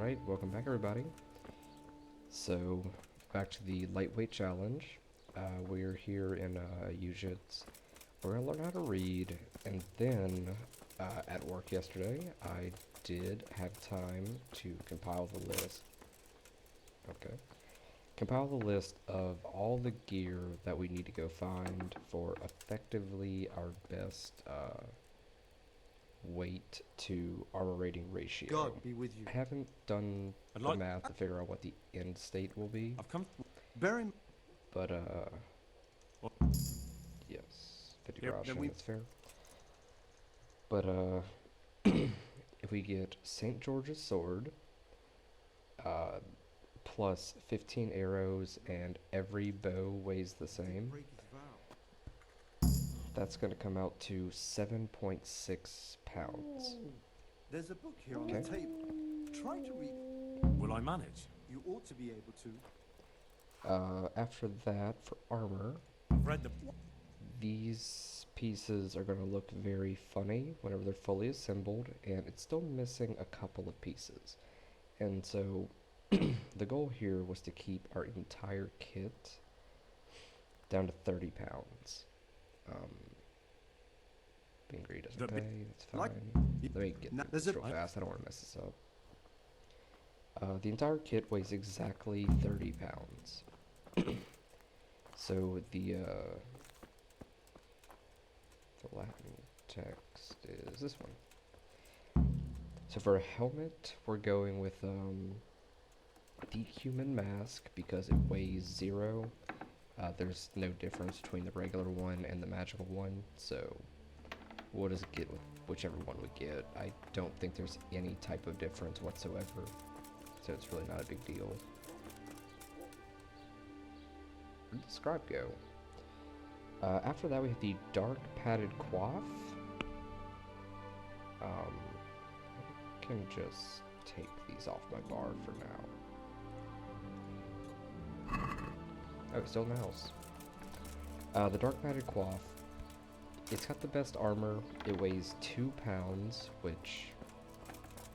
Alright, welcome back everybody. So, back to the lightweight challenge. We're here in Ujits. We're gonna learn how to read, and then at work yesterday, I did have time to compile the list. Okay. Compile the list of all the gear that we need to go find for effectively our best weight to armor rating ratio. God be with you. I haven't done the math to figure out what the end state will be. I've come. Bear in. But yes, 50 Yep, groschen, then that's fair. But if we get St. George's sword, plus 15 arrows, and every bow weighs the same, that's going to come out to 7.6 pounds. There's a book here on the table. Try to read it. Will I manage? You ought to be able to. After that, for armor, I've read the... these pieces are going to look very funny whenever they're fully assembled, and it's still missing a couple of pieces. And so, the goal here was to keep our entire kit down to 30 pounds. Being greedy doesn't pay, that's fine. Let me get this real fast, I don't want to mess this up. The entire kit weighs exactly 30 pounds. So the Latin text is this one. So for a helmet, we're going with the human mask because it weighs 0. There's no difference between the regular one and the magical one, so we'll just get with whichever one we get. I don't think there's any type of difference whatsoever, so it's really not a big deal. Where did the scribe go? After that we have the dark padded coif. I can just take these off my bar for now. Oh, it's still in the house. The dark padded coif, it's got the best armor. It weighs 2 pounds, which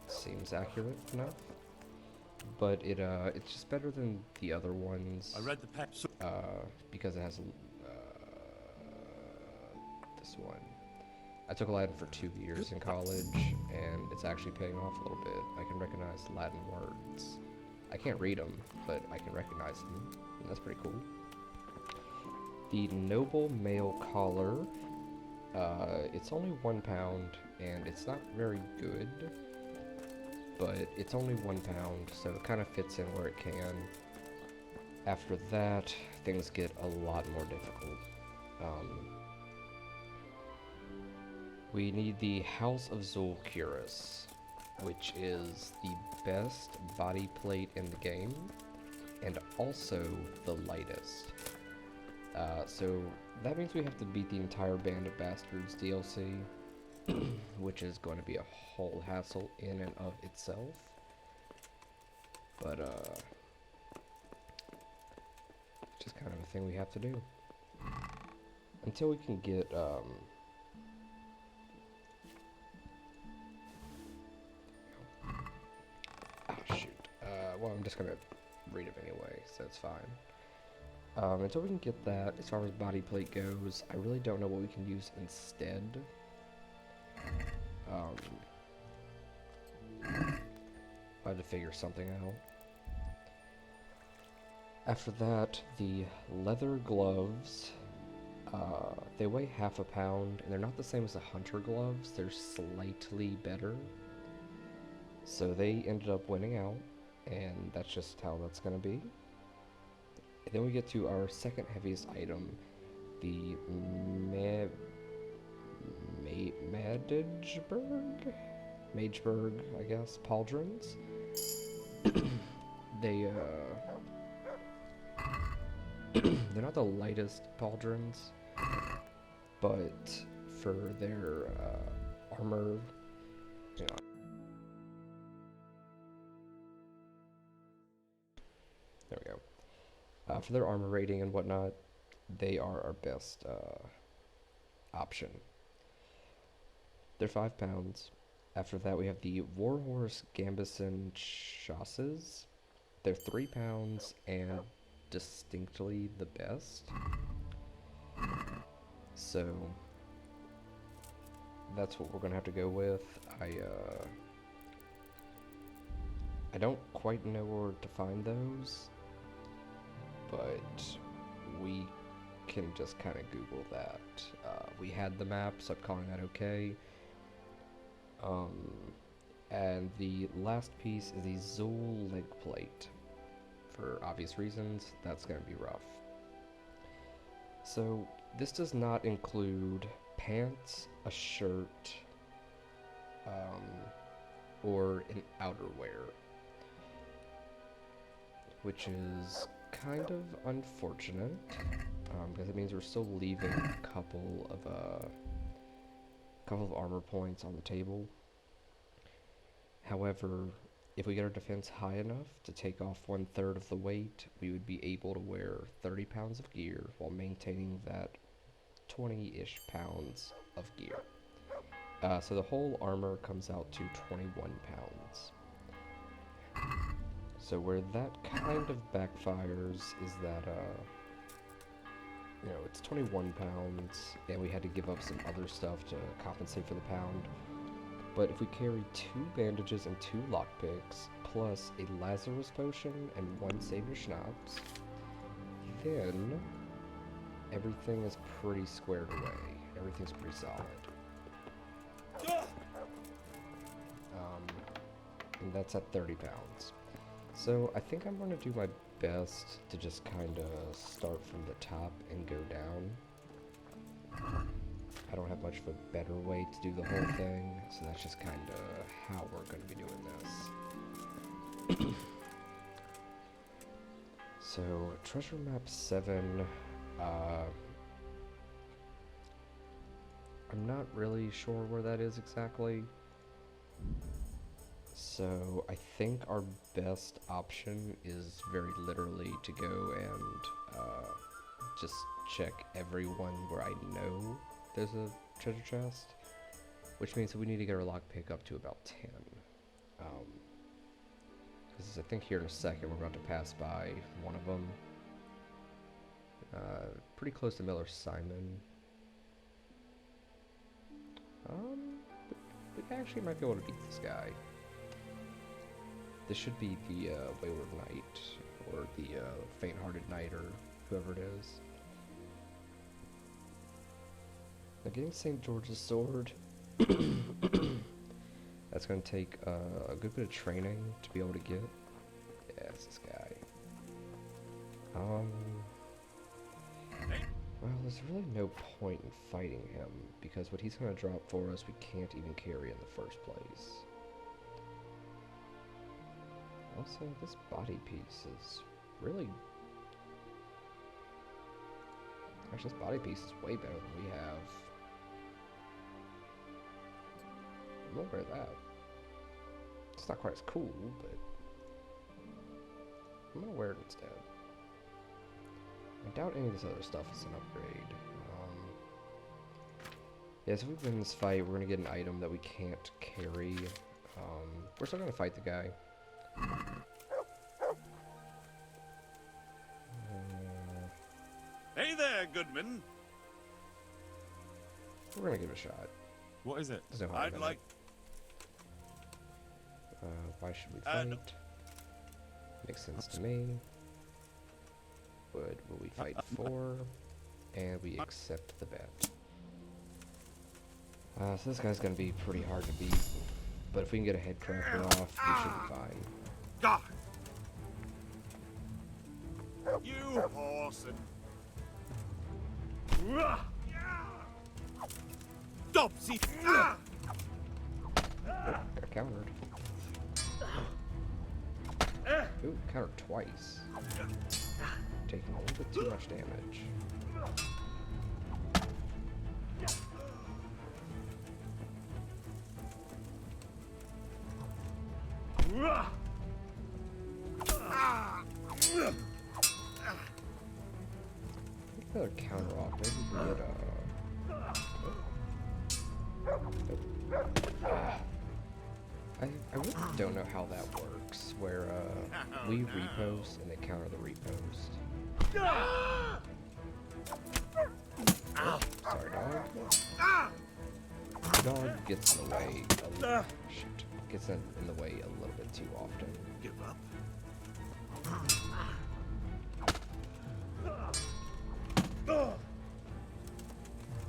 seems accurate enough. But it's just better than the other ones. I read the pep. Because it has this one. I took Latin for 2 years in college, and it's actually paying off a little bit. I can recognize Latin words. I can't read them, but I can recognize them, and that's pretty cool. The noble mail collar. It's only 1 pound, and it's not very good, but it's only 1 pound, so it kind of fits in where it can. After that, things get a lot more difficult. We need the House of Zulcuris, which is the best body plate in the game, and also the lightest. So that means we have to beat the entire Band of Bastards DLC, which is going to be a whole hassle in and of itself. But, just kind of a thing we have to do. Until we can get, oh shoot. Well, I'm just gonna read them anyway, so it's fine. Until we can get that, as far as body plate goes, I really don't know what we can use instead. I had to figure something out. After that, the leather gloves, they weigh ½ pound, and they're not the same as the hunter gloves, they're slightly better. So they ended up winning out, and that's just how that's gonna be. And then we get to our second heaviest item, the Mageburg, I guess, pauldrons. They're not the lightest pauldrons, but for their armor, you know, there we go. For their armor rating and whatnot, they are our best option. They're 5 pounds. After that, we have the Warhorse Gambison Chasses. They're 3 pounds and distinctly the best. So that's what we're gonna have to go with. I don't quite know where to find those, but we can just kind of Google that. We had the map, so I'm calling that okay. And the last piece is the Zool leg plate. For obvious reasons, that's going to be rough. So this does not include pants, a shirt, or an outerwear, which is kind of unfortunate, because it means we're still leaving a couple of armor points on the table. However, if we get our defense high enough to take off 1/3 of the weight, we would be able to wear 30 pounds of gear while maintaining that 20-ish pounds of gear. So the whole armor comes out to 21 pounds. So where that kind of backfires is that, you know, it's 21 pounds, and we had to give up some other stuff to compensate for the pound. But if we carry 2 bandages and 2 lockpicks, plus a Lazarus potion and 1 Savior Schnapps, then everything is pretty squared away. Everything's pretty solid. And that's at 30 pounds. So I think I'm going to do my best to just kind of start from the top and go down. I don't have much of a better way to do the whole thing, so that's just kind of how we're going to be doing this. So, treasure map 7, I'm not really sure where that is exactly. So, I think our best option is very literally to go and just check everyone where I know there's a treasure chest, which means that we need to get our lockpick up to about 10. Because I think here in a second we're about to pass by one of them. Pretty close to Miller Simon. We actually might be able to beat this guy. This should be the Wayward Knight, or the Faint-Hearted Knight, or whoever it is. Now getting St. George's Sword, that's going to take a good bit of training to be able to get. Yeah, it's this guy. Well, there's really no point in fighting him, because what he's going to drop for us we can't even carry in the first place. Also, this body piece is really... Actually, this body piece is way better than we have. I'm gonna wear that. It's not quite as cool, but I'm gonna wear it instead. I doubt any of this other stuff is an upgrade. Yeah, so if we win this fight, we're gonna get an item that we can't carry. We're still gonna fight the guy. Hey there, Goodman. We're gonna give it a shot. What is it? There's no harm I'd in like. it. Why should we fight? Makes sense to me. What will we fight for? And we accept the bet. So this guy's gonna be pretty hard to beat, but if we can get a head cracker off, we should be fine. God. You horse and. Dopsy! Got countered. Ooh, countered twice. Taking a little bit too much damage. Another counter off. Maybe we can get really don't know how that works, where we repost and they counter the repost. Sorry, dog. The dog gets in the way. Gets in the way a little bit too often. Give up.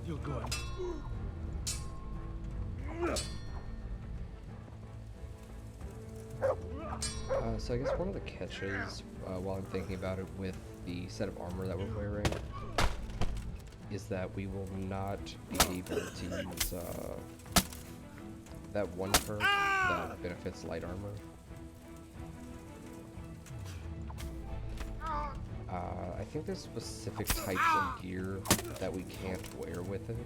You're good. So I guess one of the catches, while I'm thinking about it with the set of armor that we're wearing, is that we will not be able to use that one perk that benefits light armor. I think there's specific types of gear that we can't wear with it.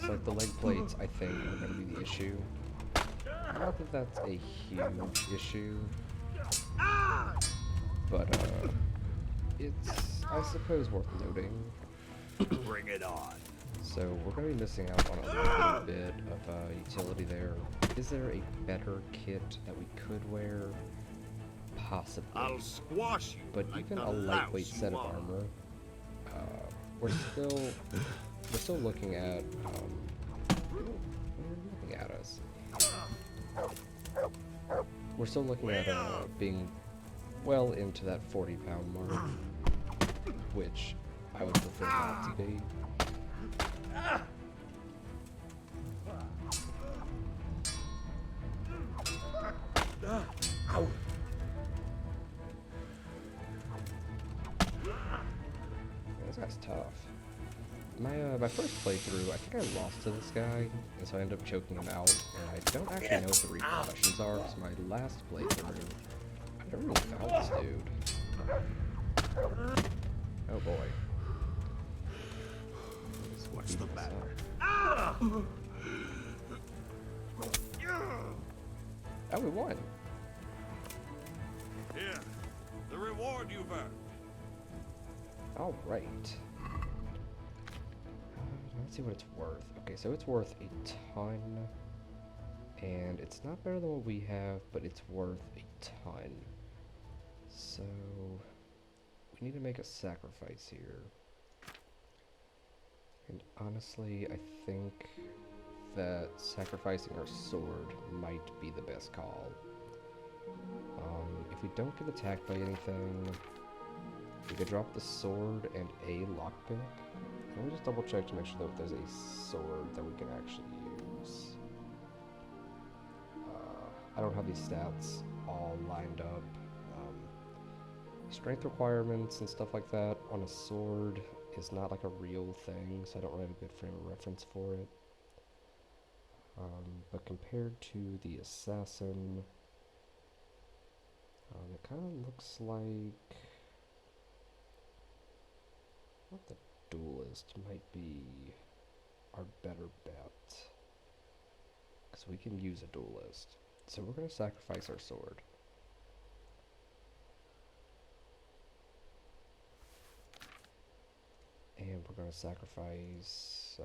So like the leg plates, I think, are going to be the issue. Not that that's a huge issue, but it's, I suppose, worth noting. Bring it on. So we're going to be missing out on a little bit of utility there. Is there a better kit that we could wear? Possibly. I'll squash you. But like even the a lightweight louse you set of are. armor, we're still looking at looking at us. We're still looking at being well into that 40-pound mark, which I would prefer not to be. This guy's tough. My first playthrough, I think I lost to this guy, and so I ended up choking him out, and I don't actually know what the repercussions are, because my last playthrough, I never really found this dude. Oh boy. What's the matter? Oh, we won. Here, the reward you've earned. All right. Let's see what it's worth. Okay, so it's worth a ton, and it's not better than what we have, but it's worth a ton. So we need to make a sacrifice here. And honestly, I think that sacrificing our sword might be the best call. If we don't get attacked by anything, we could drop the sword and a lockpick. Let me just double check to make sure that there's a sword that we can actually use. I don't have these stats all lined up. Strength requirements and stuff like that on a sword is not like a real thing, so I don't really have a good frame of reference for it. But compared to the assassin, it kind of looks like the duelist might be our better bet, because we can use a duelist. So we're going to sacrifice our sword. And we're going to sacrifice,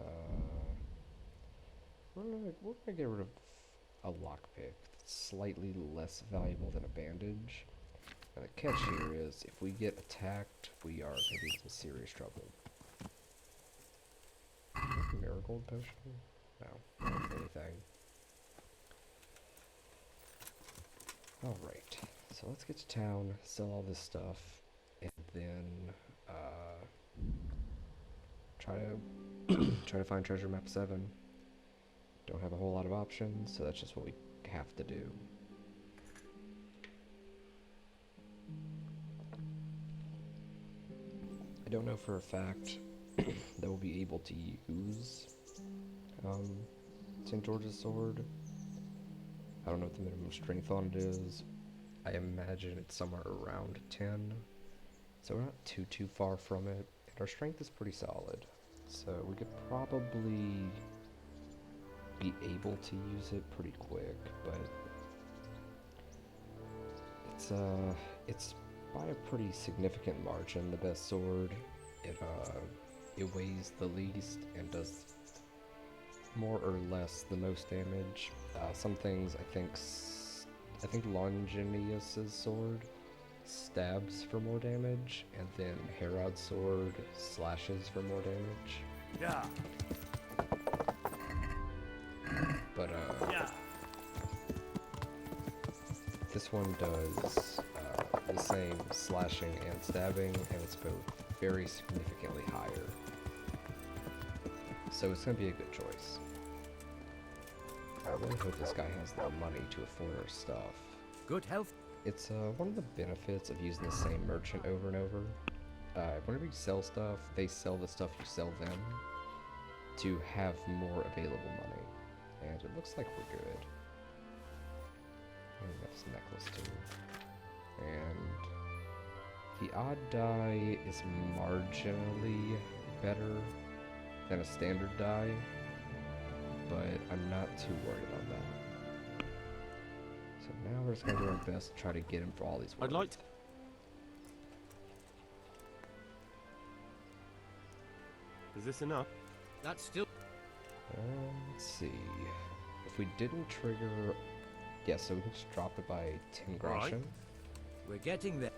we're gonna get rid of a lockpick that's slightly less valuable than a bandage. And the catch here is, if we get attacked, we are going to be in some serious trouble. Marigold potion? No, not for anything. Alright, so let's get to town, sell all this stuff, and then try to find treasure map 7. Don't have a whole lot of options, so that's just what we have to do. I don't know for a fact that we'll be able to use St. George's sword. I don't know what the minimum strength on it is. I imagine it's somewhere around 10, so we're not too far from it, and our strength is pretty solid, so we could probably be able to use it pretty quick, but it's by a pretty significant margin the best sword. It weighs the least and does more or less the most damage. Some things I think Longinus's sword stabs for more damage, and then Herod's sword slashes for more damage. Yeah. But Yeah. this one does the same slashing and stabbing, and it's both very significantly higher. So it's gonna be a good choice. I really hope this guy has the money to afford our stuff. Good health. It's one of the benefits of using the same merchant over and over. Whenever you sell stuff, they sell the stuff you sell them to have more available money. And it looks like we're good. And that's a necklace too. And the odd die is marginally better than a standard die, but I'm not too worried about that. So now we're just gonna do our best to try to get him for all these I'd words. like to. Is this enough? That's still. Let's see. If we didn't trigger... Yeah, so we can just drop it by 10 Gratian. We're getting there.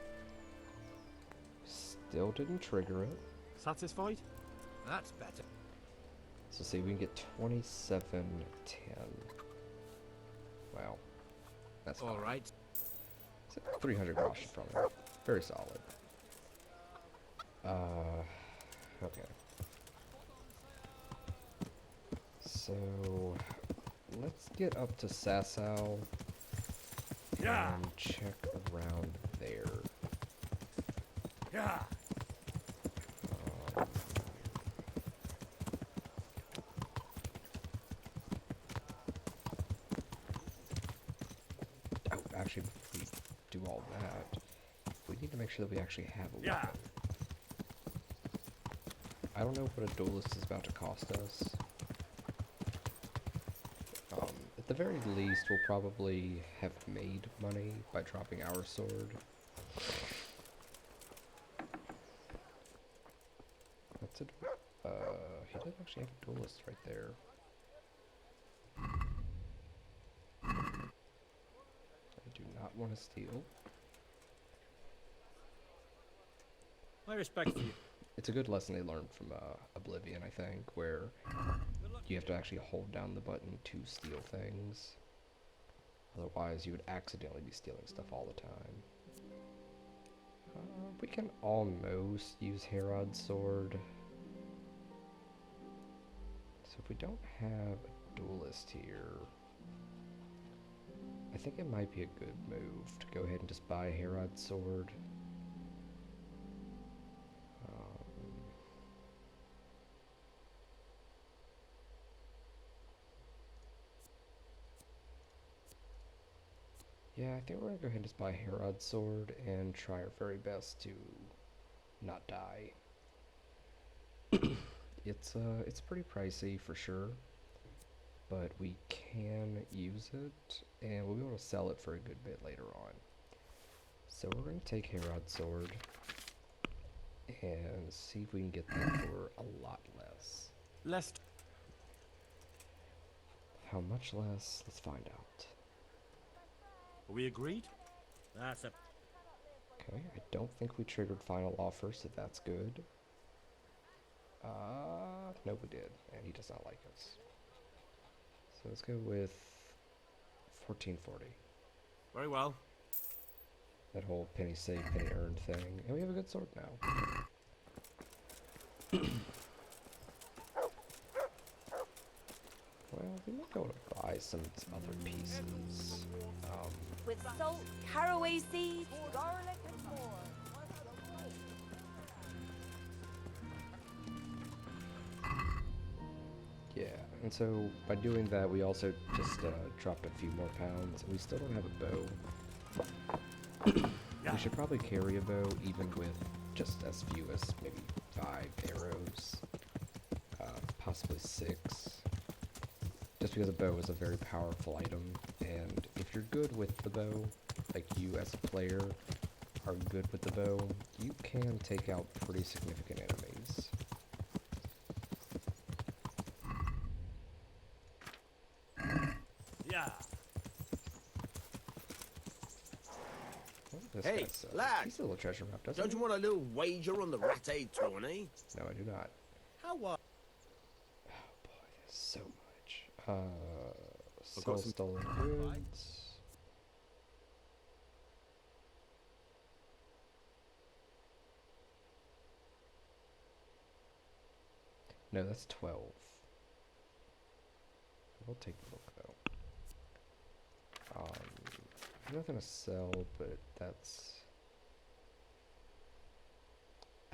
Still didn't trigger it. Satisfied? That's better. So see, we can get 27.10. Wow. That's All fine. right. So 300 Gratian from it. Very solid. Okay. So, let's get up to Sasau Yeah. and check around there. Yeah. Oh, actually, before we do all that, we need to make sure that we actually have a Yeah. weapon. I don't know what a duelist is about to cost us. At the very least, we'll probably have made money by dropping our sword. That's a... he does actually have a duelist right there. I do not want to steal. I respect you. It's a good lesson they learned from Oblivion, I think, where you have to actually hold down the button to steal things. Otherwise, you would accidentally be stealing stuff all the time. We can almost use Herod's sword. So if we don't have a duelist here, I think it might be a good move to go ahead and just buy Herod's sword. Yeah, I think we're gonna go ahead and just buy Herod's sword and try our very best to not die. It's pretty pricey for sure, but we can use it, and we'll be able to sell it for a good bit later on. So we're gonna take Herod's sword and see if we can get that for a lot less. Less. How much less? Let's find out. Are we agreed? That's a. Okay, I don't think we triggered final offer, so that's good. No, we did, and he does not like us. So let's go with 1440. Very well. That whole penny saved, penny earned thing, and we have a good sword now. Well, we might be able to buy some other pieces. With salt, caraway seeds, garlic, and more. Yeah, and so by doing that, we also just dropped a few more pounds, and we still don't have a bow. We should probably carry a bow, even with just as few as maybe 5 arrows, possibly 6. Just because a bow is a very powerful item, and if you're good with the bow, like you as a player are good with the bow, you can take out pretty significant enemies. Yeah. What did this Hey, guy sell? lad. He's a little treasure map, doesn't Don't he? you want a little wager on the rat-aid tourney? No, I do not. How are... Oh boy, there's so much. I've Sell got some- stolen goods. No, that's 12. We'll take a look though. Nothing to sell, but that's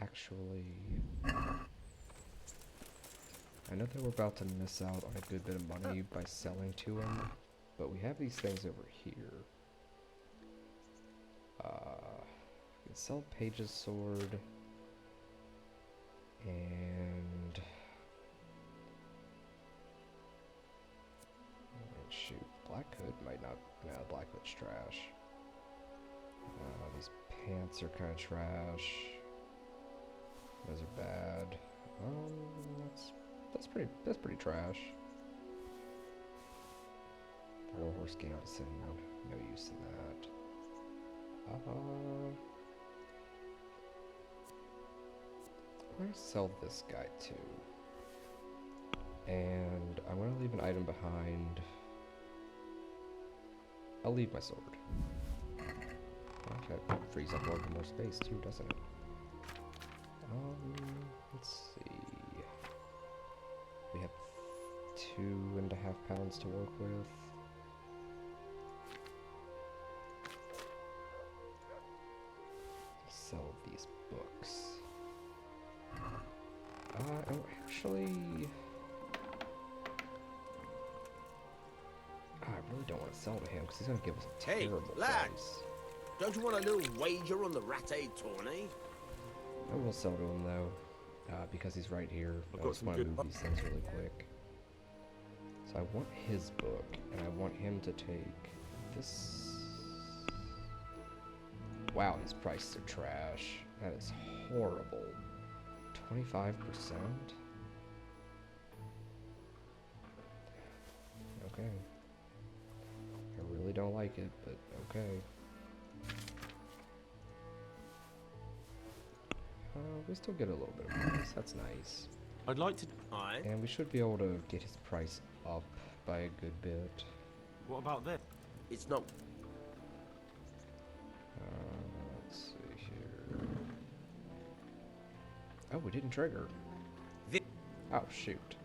actually. I know that we're about to miss out on a good bit of money by selling to him, but we have these things over here. We can sell Page's sword, and shoot, Black Hood might not. No, Black Hood's trash. These pants are kind of trash. Those are bad. That's pretty trash. Warhorse Gambeson, no use in that. I'm gonna sell this guy too. And I'm gonna leave an item behind. I'll leave my sword. Okay, frees up a little more space too, doesn't it? Let's see. We have 2.5 pounds to work with. Sell these books. Oh, actually, I really don't want to sell to him because he's gonna give us a Hey, terrible lad. price. Don't you want a little wager on the rat-aid tourney? I will sell to him though, because he's right here. I've I got just some want to good- move these things really quick. So I want his book, and I want him to take this. Wow, these prices are trash. That is horrible. 25%? Okay. I really don't like it, but okay. We still get a little bit of price. That's nice. I'd like to. Aye. And we should be able to get his price up by a good bit. What about this? It's not... Let's see here. Oh, we didn't trigger. Thi- Oh, shoot.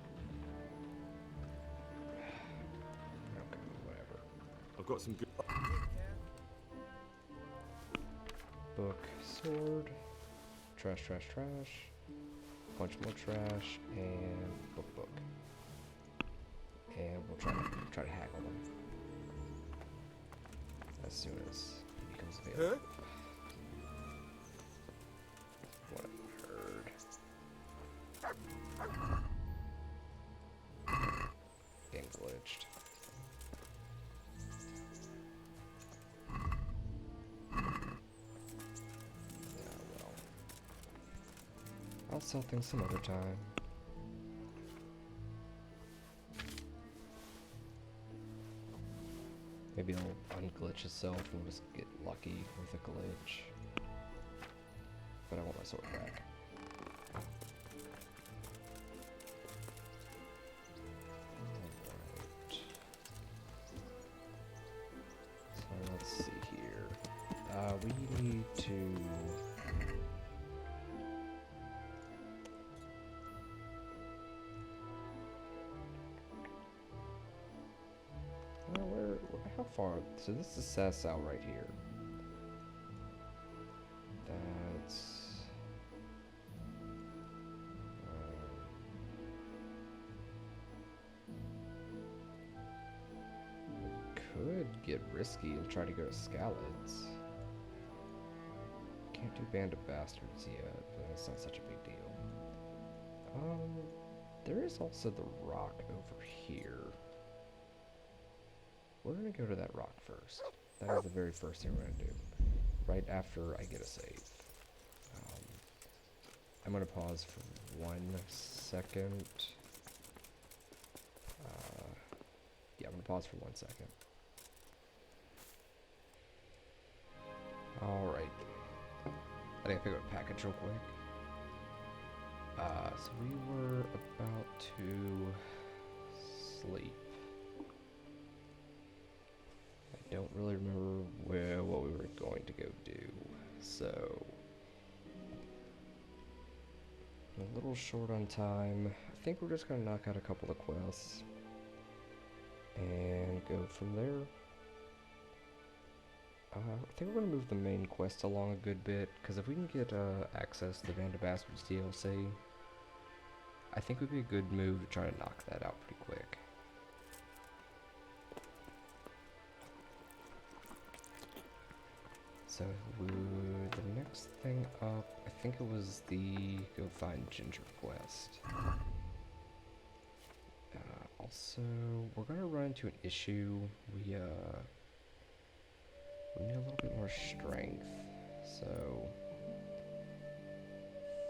Okay, whatever. I've got some good. Book, sword, trash, trash, trash. Bunch more trash, and book. And we'll try to haggle them as soon as he becomes available. What a nerd. Game glitched. Well. I'll sell things some other time. Maybe I'll unglitch itself and we'll just get lucky with a glitch. But I want my sword back. Alright. So let's see here. We need to... how far? So this is Sasau right here. That's... could get risky and try to go to Skalids. Can't do Band of Bastards yet, but it's not such a big deal. There is also the rock over here. We're gonna go to that rock first. That is the very first thing we're gonna do. Right after I get a save. I'm gonna pause for 1 second. Yeah, I'm gonna pause for 1 second. Alright. I think I pick up a package real quick. So we were about to sleep. I don't really remember what we were going to go do, so I'm a little short on time. I think we're just gonna knock out a couple of quests and go from there. I think we're gonna move the main quest along a good bit, because if we can get access to the Band of Bastards DLC, I think it would be a good move to try to knock that out pretty quick. So the next thing up, I think it was the go find Ginger quest. Also, we're gonna run into an issue. We need a little bit more strength, so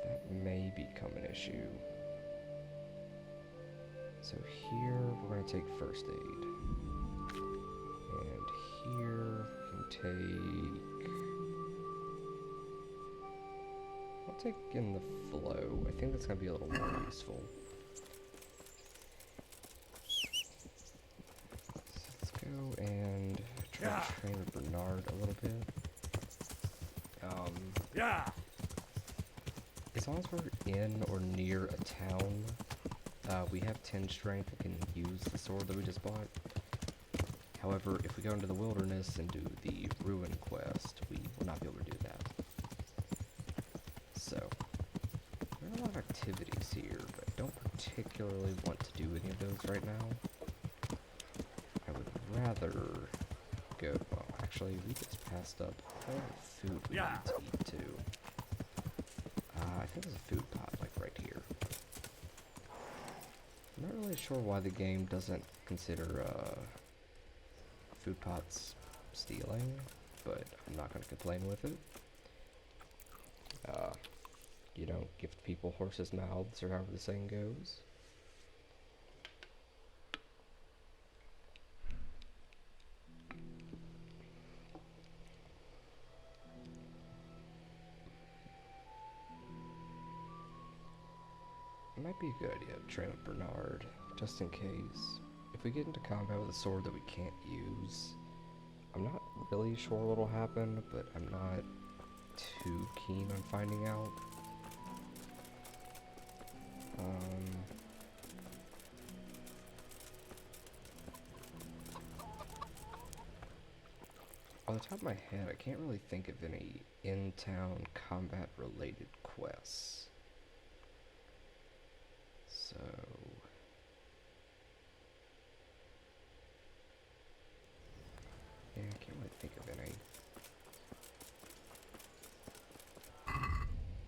that may become an issue. So here we're gonna take first aid, and here we can take. I'll take in the flow. I think that's gonna be a little more useful. So let's go and try to train Bernard a little bit. As long as we're in or near a town, we have 10 strength and can use the sword that we just bought. However, if we go into the wilderness and do the ruin quest, we will not be able to do that. So, there are a lot of activities here, but I don't particularly want to do any of those right now. I would rather go, well, actually, we just passed up all the food we need to eat too. I think there's a food pot, like, right here. I'm not really sure why the game doesn't consider, food pots stealing, but I'm not gonna complain with it. You don't give people horses' mouths, or however the saying goes. It might be a good idea to train with Bernard, just in case. If we get into combat with a sword that we can't use, I'm not really sure what'll happen, but I'm not too keen on finding out. On the top of my head, I can't really think of any in-town combat-related quests. So... yeah, I can't really think of any.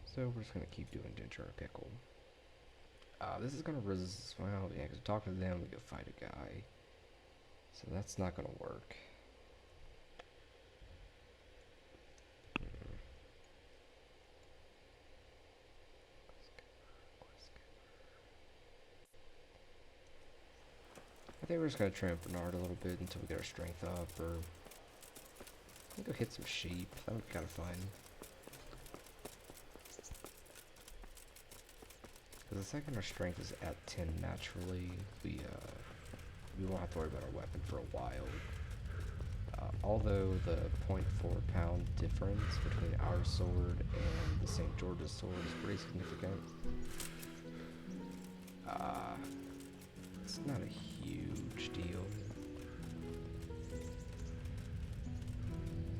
So we're just gonna keep doing Ginger and Pickle. This is gonna well, yeah, because talking to them, we go fight a guy. So that's not gonna work. I think we're just gonna train Bernard a little bit until we get our strength up, or go hit some sheep. That would be kind of fun. Because the second our strength is at 10 naturally, we won't have to worry about our weapon for a while. Although the 0.4 pound difference between our sword and the St. George's sword is pretty significant. It's not a huge deal.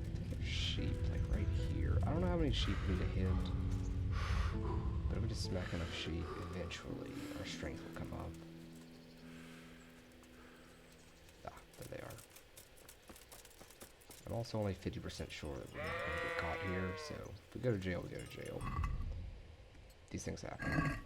I think there's sheep, like right here. I don't know how many sheep we need to hit, but if we just smack enough sheep, eventually our strength will come up. There they are. I'm also only 50% sure that we're not going to get caught here, so if we go to jail, we go to jail. These things happen.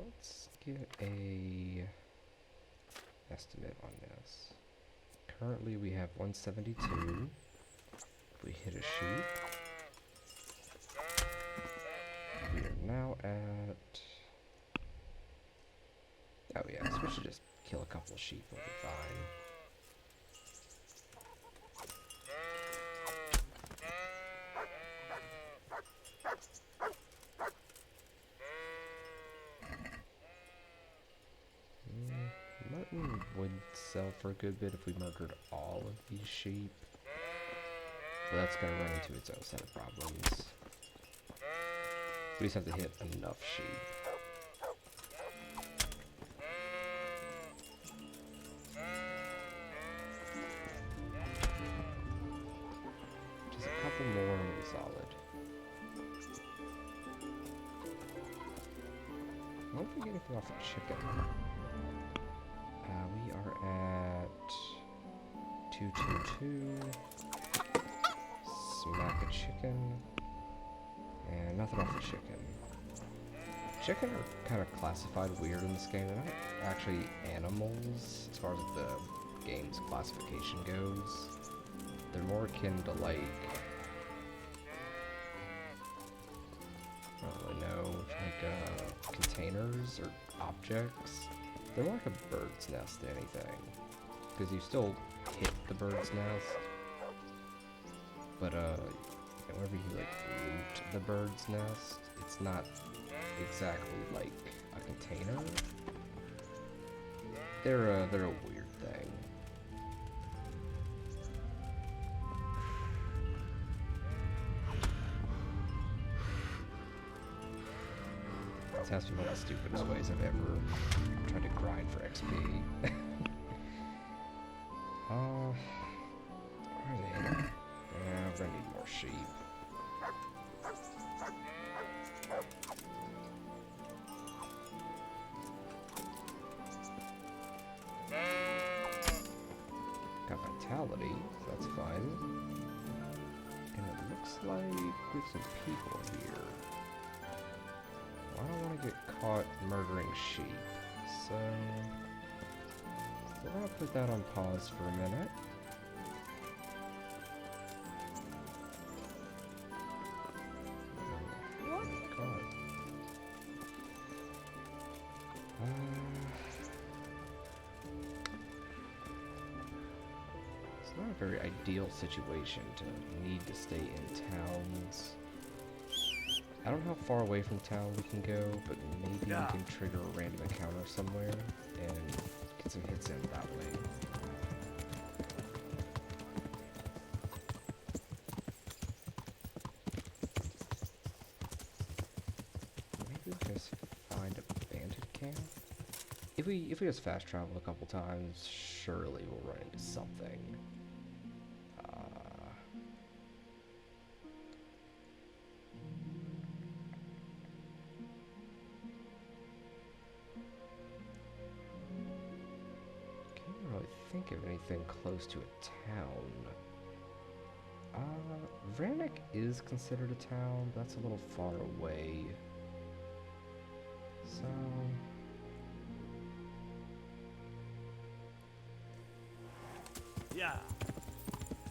Let's get a estimate on this. Currently we have 172. If we hit a sheep, at... Oh yeah, so we should just kill a couple of sheep, we'll be fine. Mutton would sell for a good bit if we murdered all of these sheep. But that's gonna run into its own set of problems. We just have to hit enough sheep. Just a couple more and we'll be solid. I don't think anything off the chicken. We are at 222. Smack a chicken. And nothing off the chicken. Chicken are kind of classified weird in this game. They're not actually animals as far as the game's classification goes. They're more akin to like... I don't really know, like containers or objects. They're more like a bird's nest than anything. Because you still hit the bird's nest. But whenever you like loot the bird's nest, it's not exactly like a container. They're a weird thing. This has to be one of the stupidest ways I've ever tried to grind for XP. Where are they heading? Yeah, we're gonna need more sheep. Got vitality, so that's fine. And it looks like there's some people here. I don't want to get caught murdering sheep, so we're gonna put that on pause for a minute. It's not a very ideal situation to need to stay in towns. I don't know how far away from town we can go, but maybe we can trigger a random encounter somewhere and get some hits in that way. Maybe we can just find a bandit camp? If we just fast travel a couple times, surely we'll run into something. Think of anything close to a town. Vranek is considered a town, but that's a little far away. So... yeah.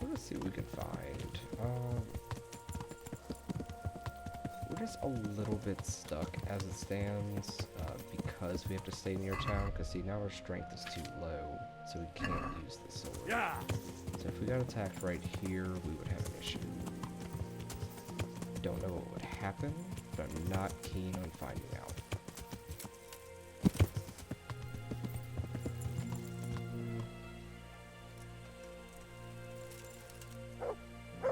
Let's see what we can find. We're just a little bit stuck as it stands, because we have to stay near town, because see, now our strength is too low, so we can't use the sword. Yeah. So if we got attacked right here, we would have an issue. Don't know what would happen, but I'm not keen on finding out.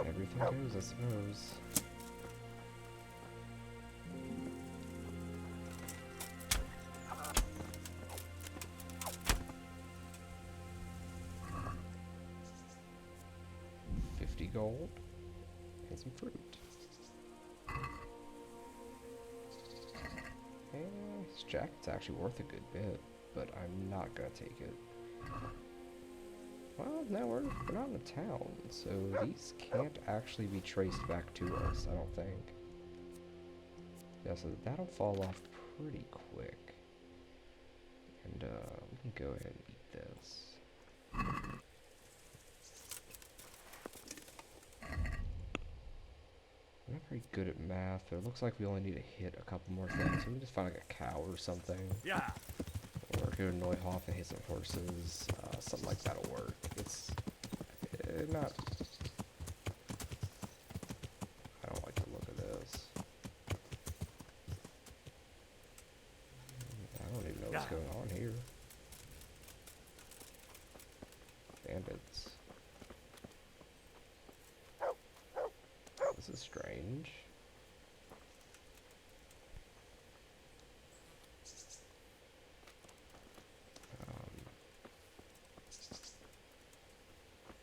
Everything goes, I suppose. Gold and some fruit. And this jacket's actually worth a good bit, but I'm not gonna take it. Well, now we're not in a town, so these can't actually be traced back to us, I don't think. Yeah, so that'll fall off pretty quick. And we can go ahead and eat this. very good at math, but it looks like we only need to hit a couple more things. So we can just find like a cow or something. Yeah. Or go to Neuhof and hit some horses. Something like that'll work. It's not... I don't like the look of this. I don't even know what's going on here. Bandits. This is strange.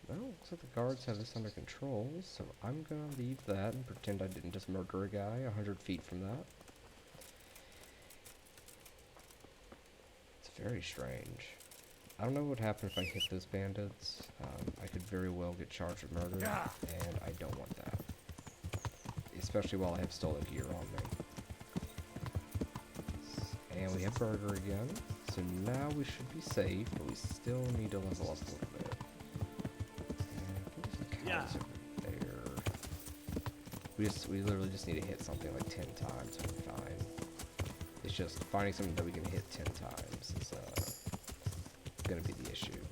Well, looks like the guards have this under control, so I'm gonna leave that and pretend I didn't just murder a guy 100 feet from that. It's very strange. I don't know what would happen if I hit those bandits. I could very well get charged with murder, and I don't want that. Especially while I have stolen gear on me. And we have burger again, so now we should be safe, but we still need to level up a little bit. And there's some cows over there. We literally just need to hit something like 10 times and we're fine. It's just finding something that we can hit 10 times is gonna be the issue.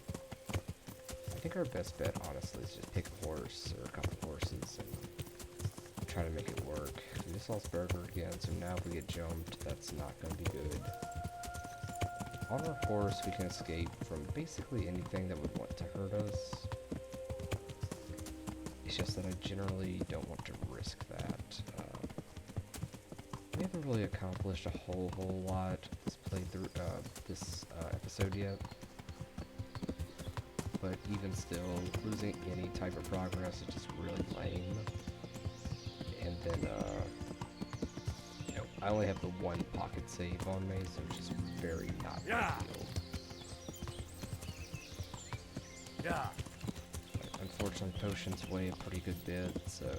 I think our best bet, honestly, is just pick a horse or a couple horses and try to make it work. We just lost burger again, so now if we get jumped, that's not going to be good. On our horse, we can escape from basically anything that would want to hurt us. It's just that I generally don't want to risk that. We haven't really accomplished a whole lot this playthrough, this episode yet. But even still, losing any type of progress is just really lame. And then, you know, I only have the one pocket save on me, so it's just very not ideal. Unfortunately, potions weigh a pretty good bit, so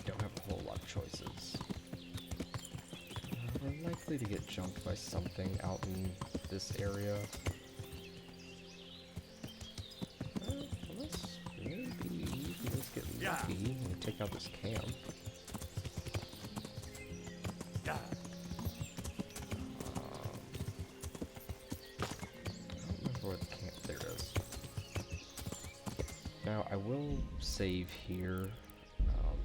don't have a whole lot of choices. We're likely to get jumped by something out in this area. Unless maybe we just get lucky and take out this camp. I don't remember where the camp there is. Now I will save here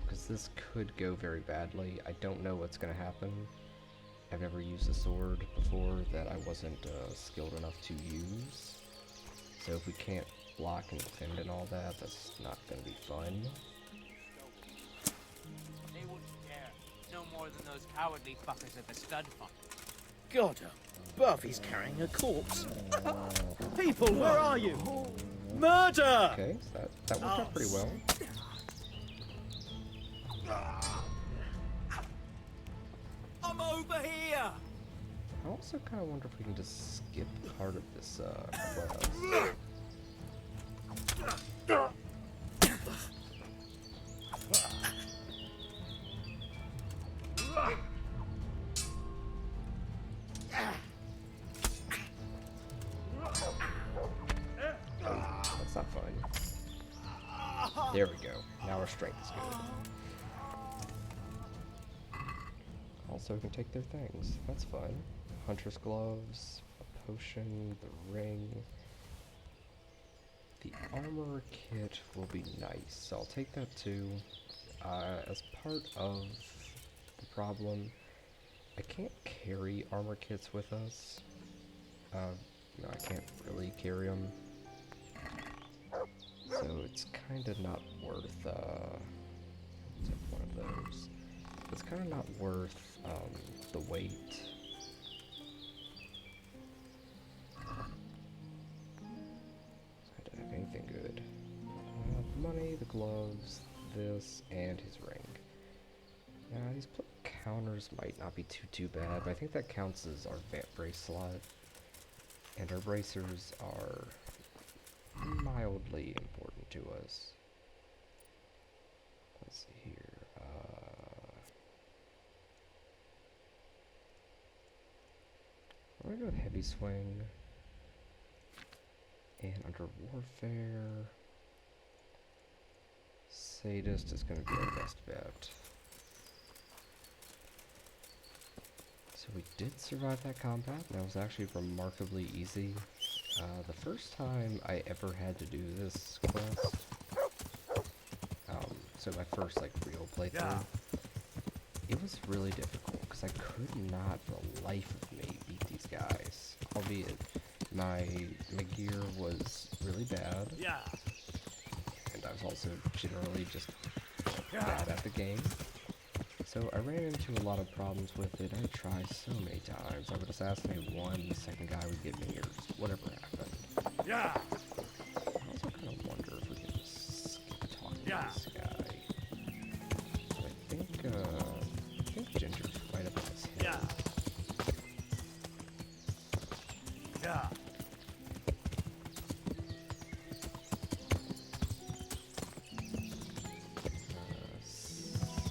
because this could go very badly. I don't know what's going to happen. I've never used a sword before that I wasn't skilled enough to use. So if we can't block and defend and all that, that's not going to be fun. They wouldn't dare. No more than those cowardly fuckers at the stud farm. God, Buffy's carrying a corpse. People, where are you? Murder! Okay, so that worked out pretty well. I'm over here! I also kind of wonder if we can just skip part of this quest. That's not fun. There we go. Now our strength is good. Also, we can take their things. That's fun. Hunter's gloves, a potion, the ring. The armor kit will be nice, so I'll take that too. As part of the problem, I can't carry armor kits with us. No, I can't really carry them. So it's kind of not worth, take one of those. It's kind of not worth, the weight. I don't have anything good. The money, the gloves, this, and his ring. Now, these counters might not be too bad, but I think that counts as our brace slot. And our bracers are mildly important to us. Let's see here. I'm gonna go with heavy swing. And under warfare, sadist is going to be our best bet. So we did survive that combat, and that was actually remarkably easy. The first time I ever had to do this quest, so my first like real playthrough, it was really difficult because I could not for the life of me beat these guys. Albeit my gear was really bad, and I was also generally just bad at the game. So I ran into a lot of problems with it. I tried so many times. I would assassinate one, the second guy would get me, or whatever happened. I also kind of wonder if we can just skip talking to this guy. So I think Ginger's right up on his head.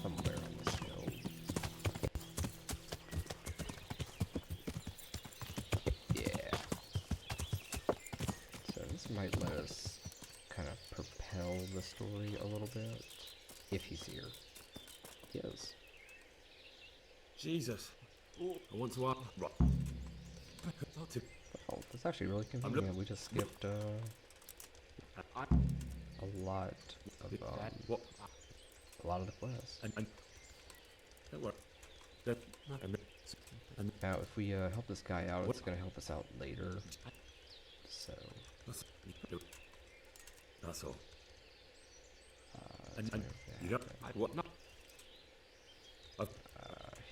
Somewhere on this hill. Yeah. So this might let us kind of propel the story a little bit, if he's here. He is. Jesus. I want to right. Oh, that's actually really convenient. We just skipped a lot of a lot of the quests. Don't worry. Now, if we help this guy out, it's gonna help us out later. So. That's all. Let's And move that. you don't. What? No.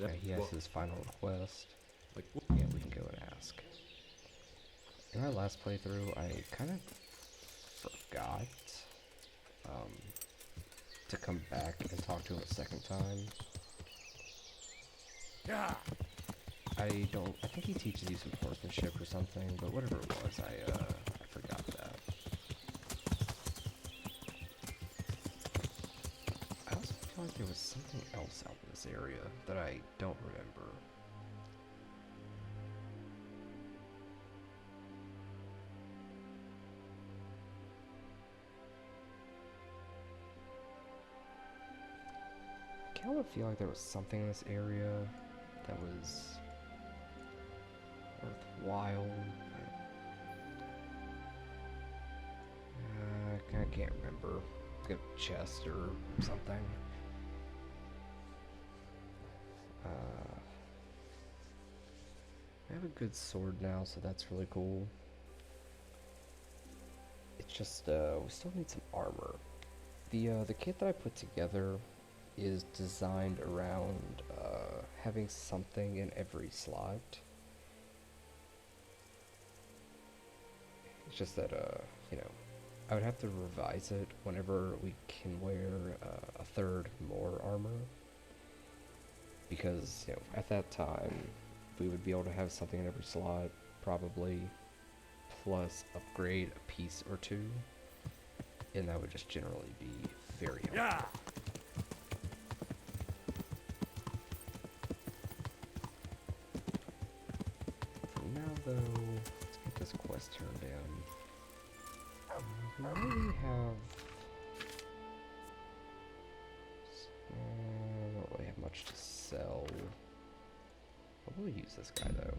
Yeah, he has his final request. Like, Yeah, we can go and ask. In my last playthrough, I kind of forgot to come back and talk to him a second time. I think he teaches you some horsemanship or something, but whatever it was, I forgot that. I also feel like there was something else out in this area that I don't remember. I kind of feel like there was something in this area that was worthwhile. I can't remember. Like a chest or something. I have a good sword now, so that's really cool. It's just, we still need some armor. The kit that I put together is designed around having something in every slot. It's just that, you know, I would have to revise it whenever we can wear a third more armor. Because, you know, at that time, we would be able to have something in every slot, probably, plus upgrade a piece or two. And that would just generally be very helpful. For now, though, let's get this quest turned in. We already have... don't really have much to sell. I will use this guy, though.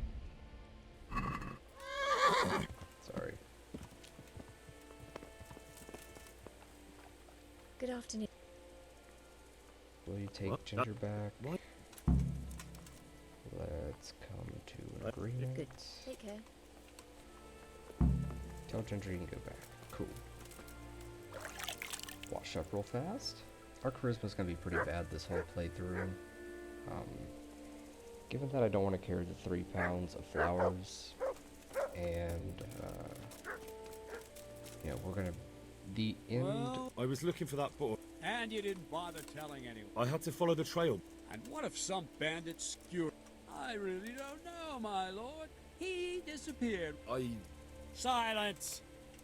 Sorry. Good afternoon. Will you take Ginger back? What? Let's come to an agreement. Good. Take care. Tell Ginger you can go back. Cool. Wash up real fast. Our charisma's gonna be pretty bad this whole playthrough. Given that I don't want to carry the 3 pounds of flowers, and yeah, we're gonna the end. Well, I was looking for that book. and you didn't bother telling anyone. I had to follow the trail. And what if some bandit skewered? I really don't know, my lord. He disappeared. Silence!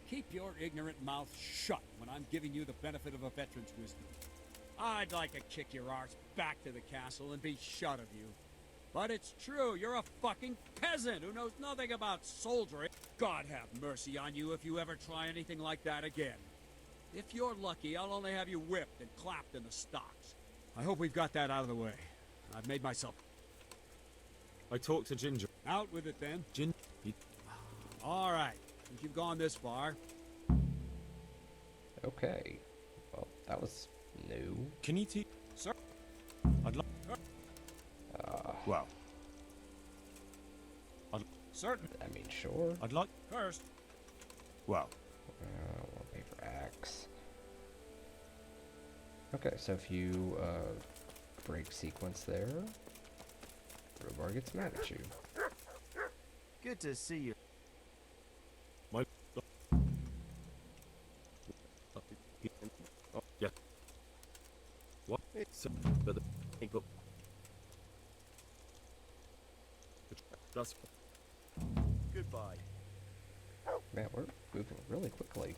Keep your ignorant mouth shut when I'm giving you the benefit of a veteran's wisdom. I'd like to kick your arse back to the castle and be shut of you. But it's true, you're a fucking peasant who knows nothing about soldiering. God have mercy on you if you ever try anything like that again. If you're lucky, I'll only have you whipped and clapped in the stocks. I hope we've got that out of the way. I've made myself... I talked to Ginger. Out with it, then. He... All right. Since you've gone this far... Okay. Well, that was new. Can you teach... Sir? I'd like... well... Certain. I mean, sure. I'd like... First. Well... We'll pay for axe. Okay, so if you break sequence there, Robar gets mad at you. Good to see you. My... Oh, yeah. What? But that's... Goodbye. Man, we're moving really quickly.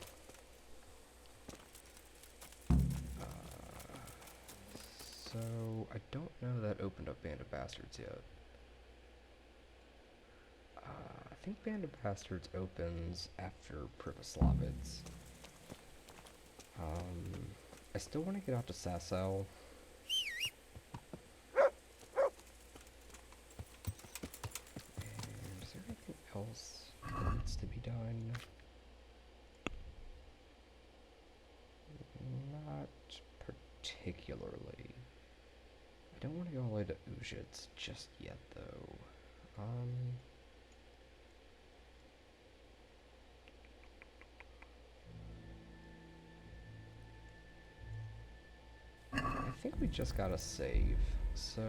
So, I don't know that opened up Band of Bastards yet. I think Band of Bastards opens after Privoslavitz. I still want to get out to Sasel. And is there anything else that needs to be done? Not particularly. I don't want to go all the way to Ujits just yet, though. I think we just gotta save. So,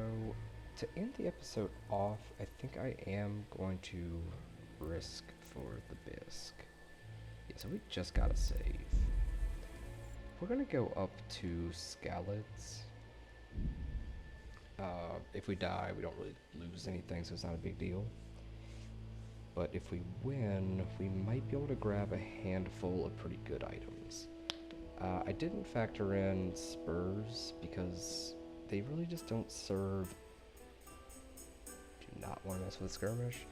to end the episode off, I think I am going to risk for the bisque. Yeah, so we just gotta save. We're gonna go up to Skalitz. If we die, we don't really lose anything, so it's not a big deal. But if we win, we might be able to grab a handful of pretty good items. I didn't factor in spurs because they really just don't serve. Do not want to mess with skirmish.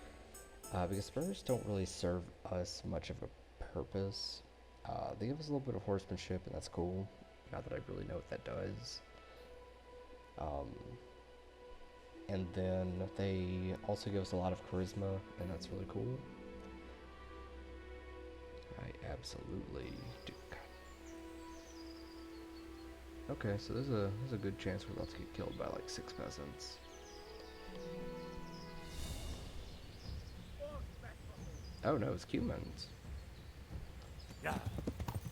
Because spurs don't really serve us much of a purpose. They give us a little bit of horsemanship, and that's cool. Not that I really know what that does. And then they also give us a lot of charisma, and that's really cool. I absolutely do. Okay, so there's a good chance we're about to get killed by like 6 peasants. Oh no, it's humans. Yeah.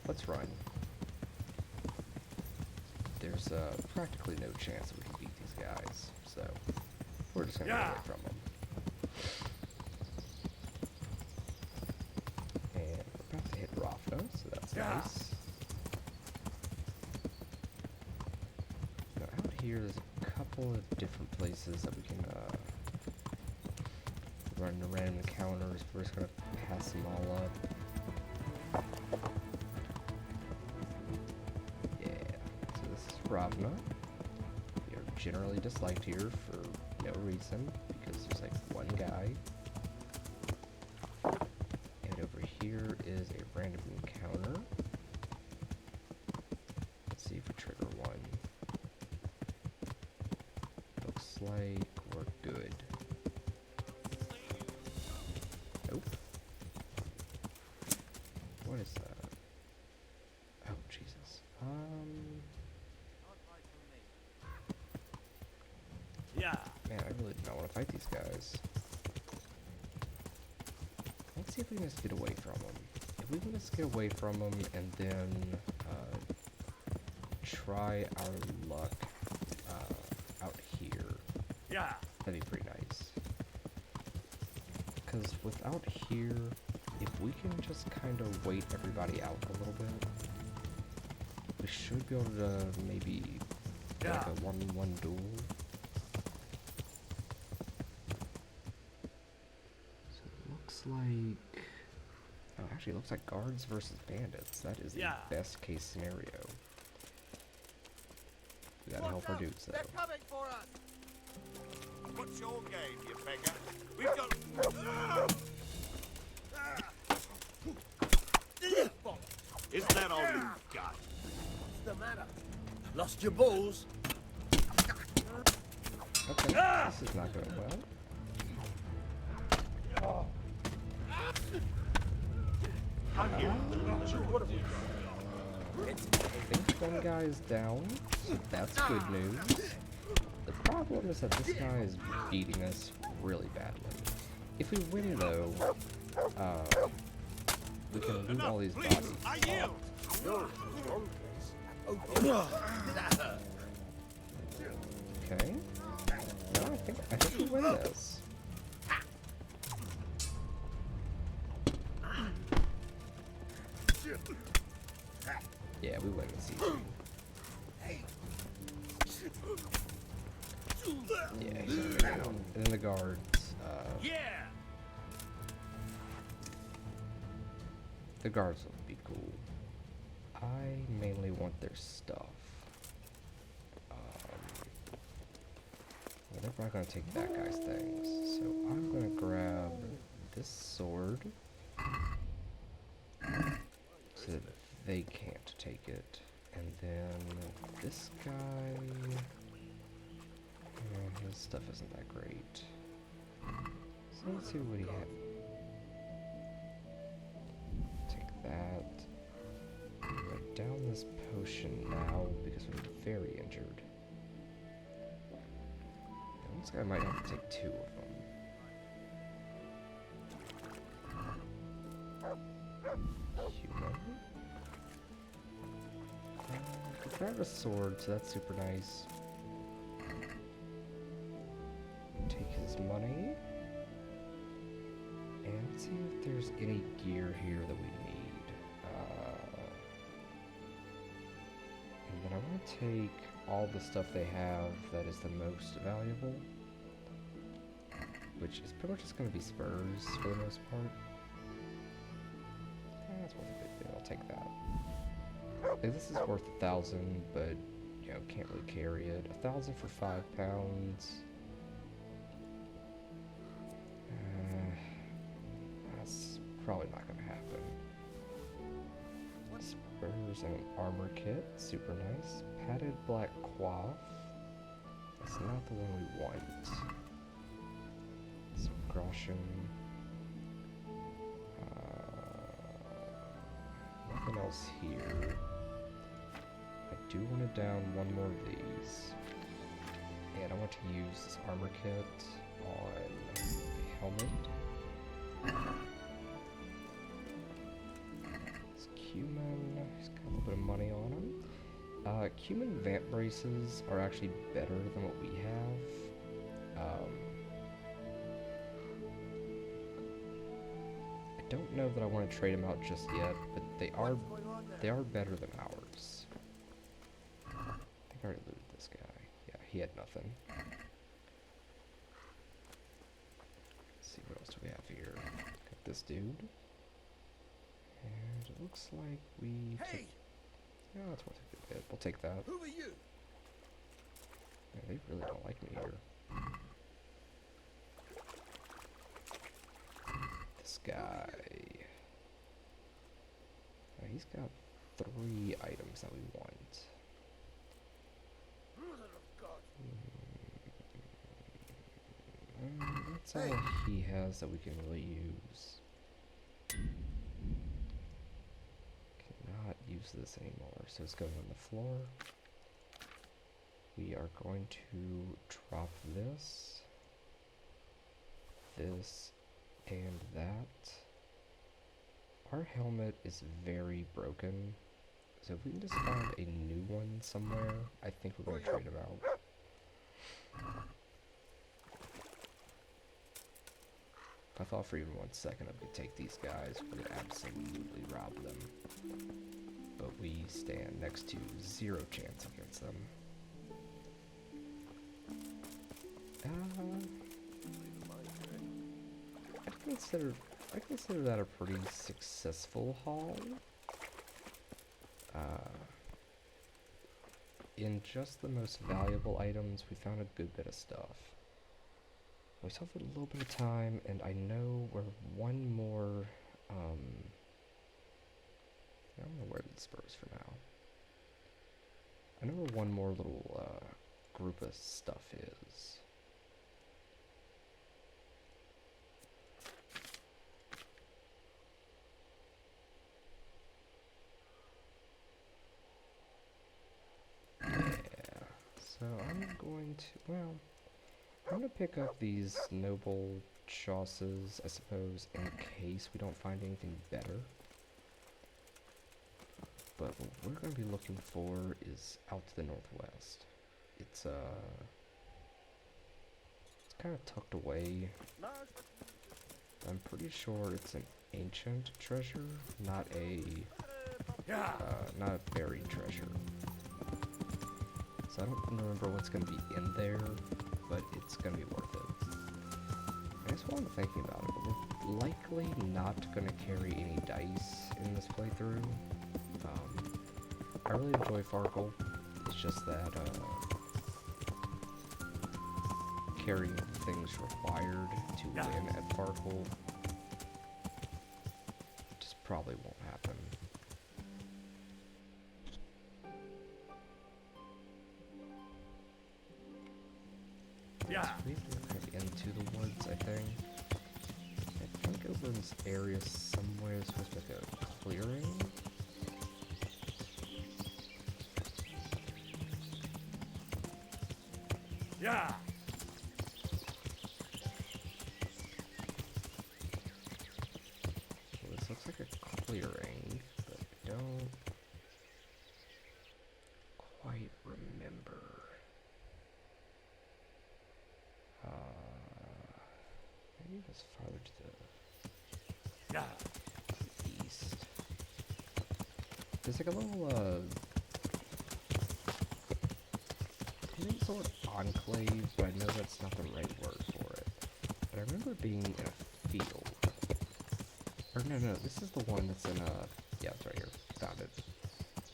Let's run. There's practically no chance that we can beat these guys, so we're just gonna get away from them. And we're about to hit Rafna, so that's nice. Now out here, there's a couple of different places that we can run into random encounters. We're just gonna pass them all up. Yeah, so this is Ravna. We are generally disliked here for no reason, because there's like one guy. And over here is a random encounter. Let's see if we trigger one. Looks like we're good. Nope. What is that? Oh, Jesus. Yeah. Man, I really do not want to fight these guys. Let's see if we can just get away from them. If we can just get away from them and then try our luck out here, Yeah. that'd be pretty nice. Because without here, if we can just kind of wait everybody out a little bit, we should be able to maybe get like a 1-on-1 duel. So it looks like... Oh, actually it looks like guards versus bandits. That is the best case scenario. We gotta help our dudes though. They're coming for us. What's your game, you beggar? We've got... Isn't that all you've got? What's the matter? Lost your balls? Okay, this is not going well. I think one guy is down, so that's good news. The problem is that this guy is beating us really badly. If we win, though, we can loot all these bodies. I yield. Okay. No, I think we win this. Yeah, we win this easy. Yeah, he's gonna make it. And then the guards, Yeah! the guards would be cool. I mainly want their stuff. Well, they're probably gonna take that guy's things, so I'm gonna grab this sword so that they can't take it, and then this guy. His stuff isn't that great. So let's see what he had. Take that. Write down this potion now because we're very injured. And this guy might have to take 2 of them. Human. We grab a sword, so that's super nice. Take his money. And see if there's any gear here that we need. And then I want to take all the stuff they have that is the most valuable. Which is pretty much just going to be spurs for the most part. That's worth a good bit. I'll take that. Like, this is worth 1,000, but, you know, can't really carry it. 1,000 for 5 pounds. That's probably not going to happen. Spurs and an armor kit. Super nice. Padded black coif. That's not the one we want. Some groschen. Nothing else here. I do want to down one more of these. And I want to use this armor kit on the helmet. This Cumin, he's got a little bit of money on him. Cumin vamp braces are actually better than what we have. I don't know that I want to trade them out just yet, but they are better than ours. I think I already looted this guy. Yeah, he had nothing. Let's see, what else do we have here? Got this dude. And it looks like we Hey! Yeah, that's worth a good bit. We'll take that. Who are you? Yeah, they really don't like me here. This guy. He's got 3 items that we want. That's all he has that we can really use. Cannot use this anymore, so it's going on the floor. We are going to drop this, and that. Our helmet is very broken, so if we can just find a new one somewhere, I think we're going to trade them out. I thought for even 1 second I could take these guys, we would absolutely rob them. But we stand next to 0 chance against them. I consider that a pretty successful haul. In just the most valuable items, we found a good bit of stuff. We still have a little bit of time, and I know we're one more Yeah, I'm gonna wear the spurs for now. I know where one more little group of stuff is. Yeah, so I'm going to, well, I'm gonna pick up these noble chausses, I suppose, in case we don't find anything better. But what we're gonna be looking for is out to the northwest. It's kind of tucked away. I'm pretty sure it's an ancient treasure, not a buried treasure. So I don't remember what's gonna be in there, but it's gonna be worth it. I guess while I'm thinking about it, we're likely not gonna carry any dice in this playthrough. I really enjoy Farkle. It's just that carrying the things required to win at Farkle just probably won't happen. Yeah. So we're kind of into the woods, I think. I think over in this area somewhere is supposed to be like a clearing. Yeah. So this looks like a clearing, but I don't quite remember. Maybe it was farther to Yeah. the east. There's like a little, maybe sort of enclave, but I know that's not the right word for it. But I remember being in a field. Or no, this is the one that's in a, yeah, it's right here. Found it.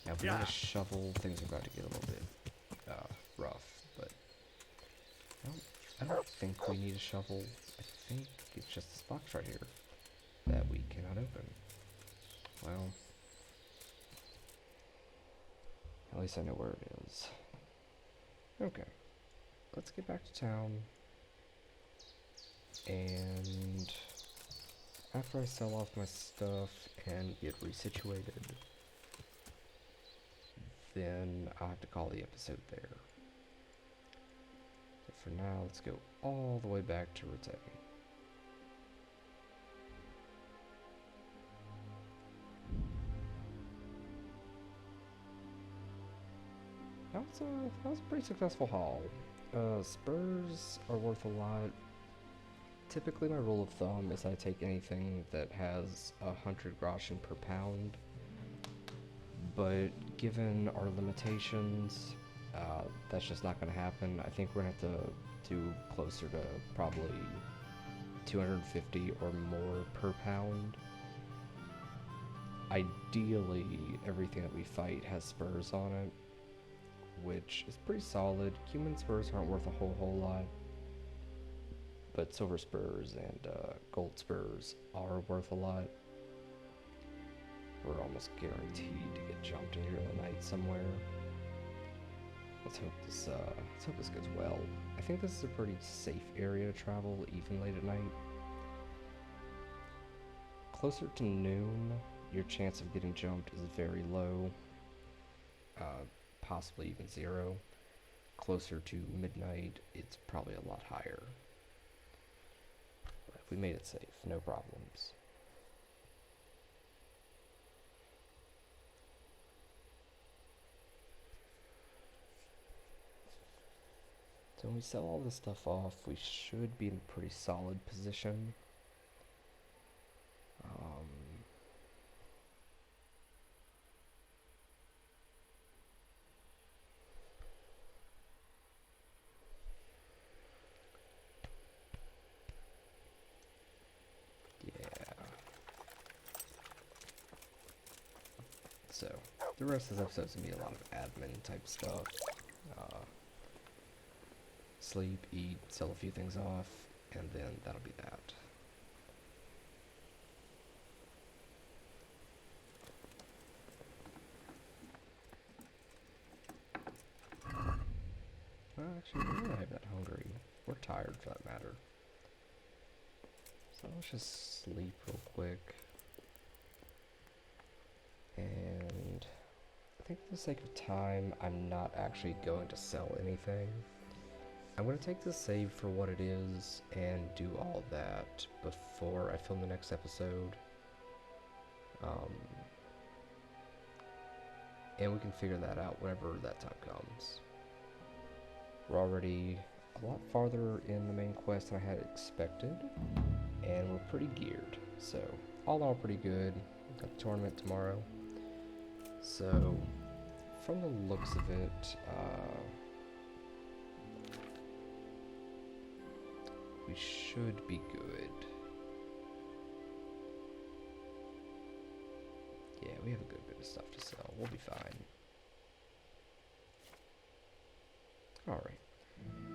Now if we need a shovel, things are about to get a little bit, rough, but I don't think we need a shovel. I think it's just this box right here that we cannot open. Well, at least I know where it is. Okay, let's get back to town, and after I sell off my stuff and get resituated, then I'll have to call the episode there. So for now, let's go all the way back to Rete. That was a pretty successful haul. Spurs are worth a lot. Typically my rule of thumb is I take anything that has 100 groschen per pound, but given our limitations, that's just not going to happen. I think we're going to have to do closer to probably 250 or more per pound. Ideally, everything that we fight has spurs on it, which is pretty solid. Human spurs aren't worth a whole lot, but silver spurs and gold spurs are worth a lot. We're almost guaranteed to get jumped in here in the night somewhere. Let's hope this goes well. I think this is a pretty safe area to travel, even late at night. Closer to noon, your chance of getting jumped is very low, possibly even 0. Closer to midnight, it's probably a lot higher. But we made it safe, no problems. So when we sell all this stuff off, we should be in a pretty solid position. So, the rest of this episode is going to be a lot of admin type stuff. Sleep, eat, sell a few things off, and then that'll be that. Actually, we're not even that hungry. We're tired for that matter. So let's just sleep real quick. And I think for the sake of time, I'm not actually going to sell anything. I'm going to take this save for what it is and do all that before I film the next episode. And we can figure that out whenever that time comes. We're already a lot farther in the main quest than I had expected, and we're pretty geared. So, all in all, pretty good. We've got the tournament tomorrow. So, from the looks of it, we should be good. Yeah, we have a good bit of stuff to sell. We'll be fine. Alright.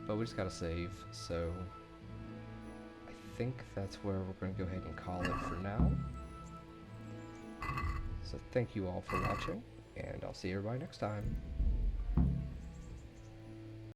But we just gotta save, so I think that's where we're going to go ahead and call it for now. So thank you all for watching, and I'll see everybody next time.